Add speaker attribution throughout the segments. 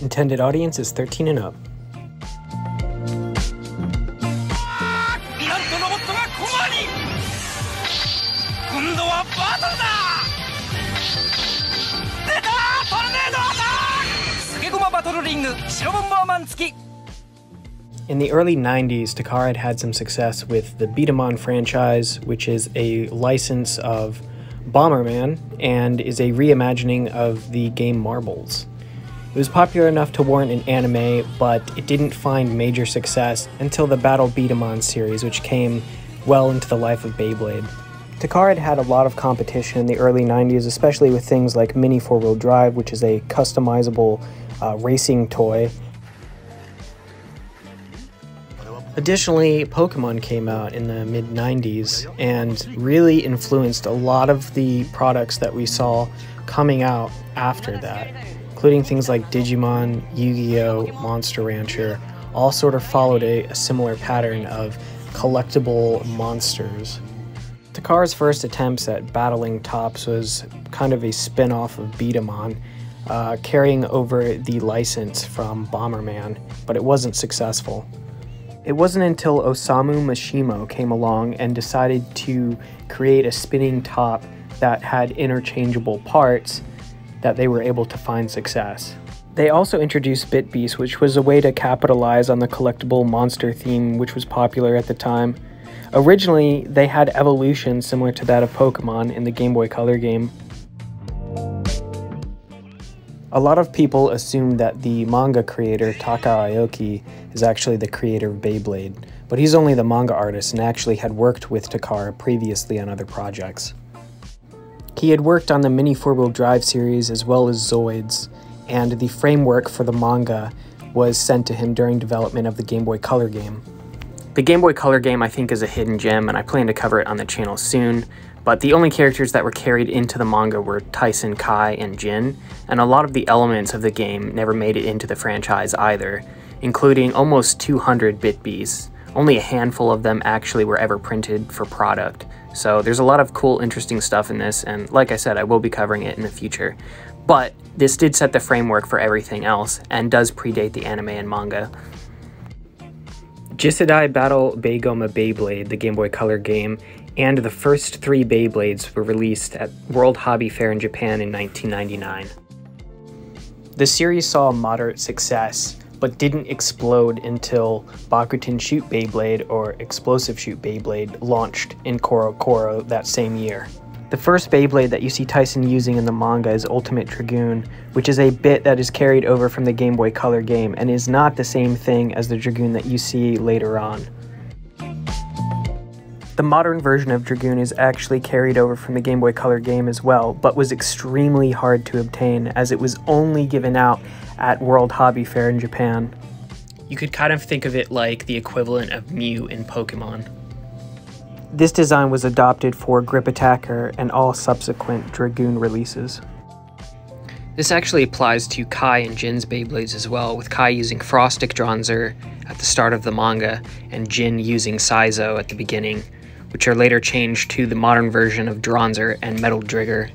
Speaker 1: Intended audience is 13 and up. In the early 90s, Takara had some success with the Beyblade franchise, which is a license of Bomberman and is a reimagining of the game Marbles. It was popular enough to warrant an anime, but it didn't find major success until the Battle Beat-em-on series, which came well into the life of Beyblade. Takara had a lot of competition in the early 90s, especially with things like Mini 4-Wheel Drive, which is a customizable racing toy. Additionally, Pokemon came out in the mid-90s and really influenced a lot of the products that we saw coming out after that, including things like Digimon, Yu-Gi-Oh!, Monster Rancher, all sort of followed a similar pattern of collectible monsters. Takara's first attempts at battling tops was kind of a spin-off of Beat-em-on, carrying over the license from Bomberman, but it wasn't successful. It wasn't until Osamu Mishimo came along and decided to create a spinning top that had interchangeable parts that they were able to find success. They also introduced Bit Beast, which was a way to capitalize on the collectible monster theme which was popular at the time. Originally, they had evolutions similar to that of Pokemon in the Game Boy Color game. A lot of people assume that the manga creator Takara Aoki is actually the creator of Beyblade, but he's only the manga artist and actually had worked with Takara previously on other projects. He had worked on the Mini 4-Wheel Drive series as well as Zoids, and the framework for the manga was sent to him during development of the Game Boy Color game. The Game Boy Color game I think is a hidden gem, and I plan to cover it on the channel soon, but the only characters that were carried into the manga were Tyson, Kai, and Jin, and a lot of the elements of the game never made it into the franchise either, including almost 200 Bit Beasts. Only a handful of them actually were ever printed for product, so there's a lot of cool, interesting stuff in this, and like I said, I will be covering it in the future. But this did set the framework for everything else, and does predate the anime and manga. Jisedai Battle Beigoma Beyblade, the Game Boy Color game, and the first 3 Beyblades were released at World Hobby Fair in Japan in 1999. The series saw moderate success, but didn't explode until Bakuten Shoot Beyblade, or Explosive Shoot Beyblade, launched in Koro that same year. The first Beyblade that you see Tyson using in the manga is Ultimate Dragoon, which is a bit that is carried over from the Game Boy Color game and is not the same thing as the Dragoon that you see later on. The modern version of Dragoon is actually carried over from the Game Boy Color game as well, but was extremely hard to obtain as it was only given out at World Hobby Fair in Japan. You could kind of think of it like the equivalent of Mew in Pokemon. This design was adopted for Grip Attacker and all subsequent Dragoon releases. This actually applies to Kai and Jin's Beyblades as well, with Kai using Frostic Dronzer at the start of the manga and Jin using Saizo at the beginning, which are later changed to the modern version of Dronzer and Metal Drigger.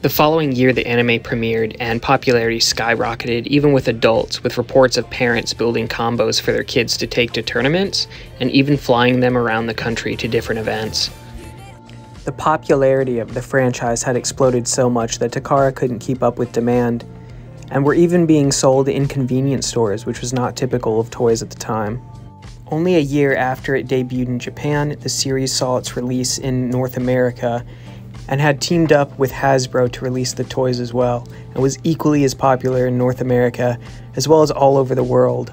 Speaker 1: The following year, the anime premiered, and popularity skyrocketed, even with adults, with reports of parents building combos for their kids to take to tournaments, and even flying them around the country to different events. The popularity of the franchise had exploded so much that Takara couldn't keep up with demand, and were even being sold in convenience stores, which was not typical of toys at the time. Only a year after it debuted in Japan, the series saw its release in North America, and had teamed up with Hasbro to release the toys as well, and was equally as popular in North America, as well as all over the world.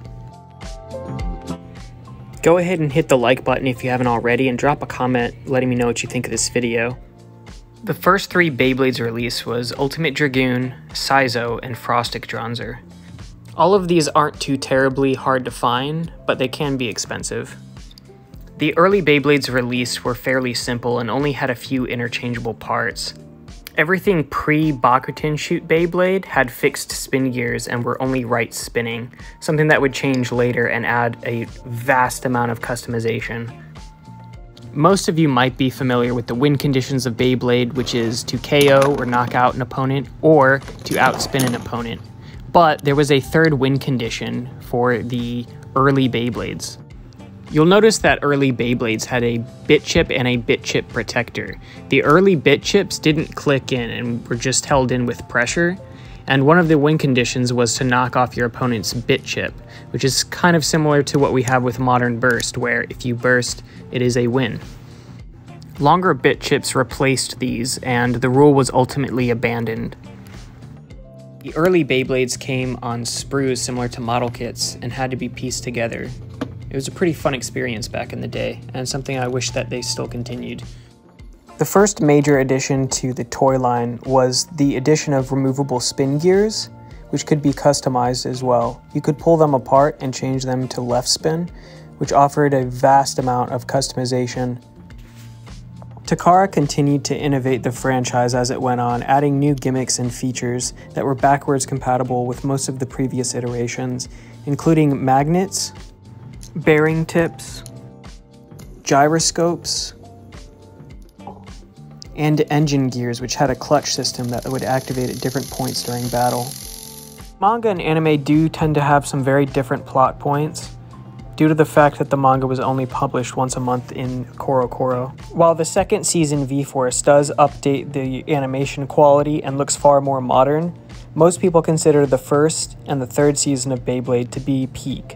Speaker 1: Go ahead and hit the like button if you haven't already, and drop a comment letting me know what you think of this video. The first 3 Beyblades released was Ultimate Dragoon, Saizo, and Frostic Dronzer. All of these aren't too terribly hard to find, but they can be expensive. The early Beyblades released were fairly simple and only had a few interchangeable parts. Everything pre-Bakuten Shoot Beyblade had fixed spin gears and were only right spinning, something that would change later and add a vast amount of customization. Most of you might be familiar with the win conditions of Beyblade, which is to KO or knock out an opponent, or to outspin an opponent. But there was a third win condition for the early Beyblades. You'll notice that early Beyblades had a bit chip and a bit chip protector. The early bit chips didn't click in and were just held in with pressure, and one of the win conditions was to knock off your opponent's bit chip, which is kind of similar to what we have with Modern Burst, where if you burst, it is a win. Longer bit chips replaced these, and the rule was ultimately abandoned. The early Beyblades came on sprues similar to model kits and had to be pieced together. It was a pretty fun experience back in the day, and something I wish that they still continued. The first major addition to the toy line was the addition of removable spin gears, which could be customized as well. You could pull them apart and change them to left spin, which offered a vast amount of customization. Takara continued to innovate the franchise as it went on, adding new gimmicks and features that were backwards compatible with most of the previous iterations, including magnets, bearing tips, gyroscopes, and engine gears, which had a clutch system that would activate at different points during battle. Manga and anime do tend to have some very different plot points, due to the fact that the manga was only published once a month in Koro. While the second season V-Force does update the animation quality and looks far more modern, most people consider the first and the third season of Beyblade to be peak.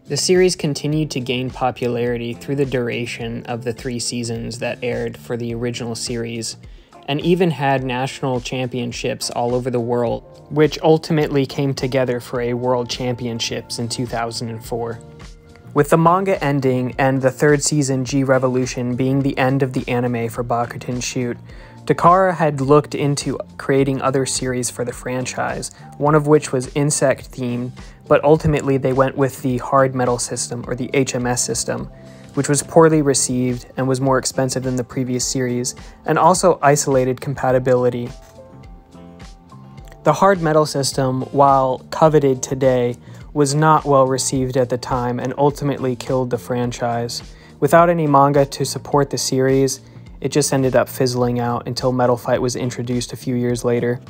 Speaker 1: The series continued to gain popularity through the duration of the 3 seasons that aired for the original series, and even had national championships all over the world, which ultimately came together for a World Championships in 2004. With the manga ending and the third season G-Revolution being the end of the anime for Bakuten Shoot, Takara had looked into creating other series for the franchise, one of which was insect-themed, but ultimately they went with the hard metal system, or the HMS system, which was poorly received and was more expensive than the previous series, and also isolated compatibility. The hard metal system, while coveted today, was not well received at the time and ultimately killed the franchise. Without any manga to support the series, it just ended up fizzling out until Metal Fight was introduced a few years later.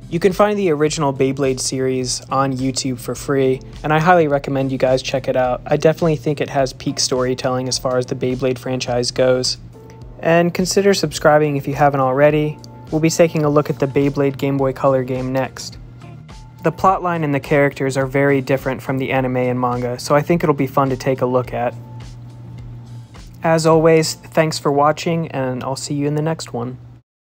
Speaker 1: You can find the original Beyblade series on YouTube for free, and I highly recommend you guys check it out. I definitely think it has peak storytelling as far as the Beyblade franchise goes. And consider subscribing if you haven't already. We'll be taking a look at the Beyblade Game Boy Color game next. The plotline and the characters are very different from the anime and manga, so I think it'll be fun to take a look at. As always, thanks for watching, and I'll see you in the next one.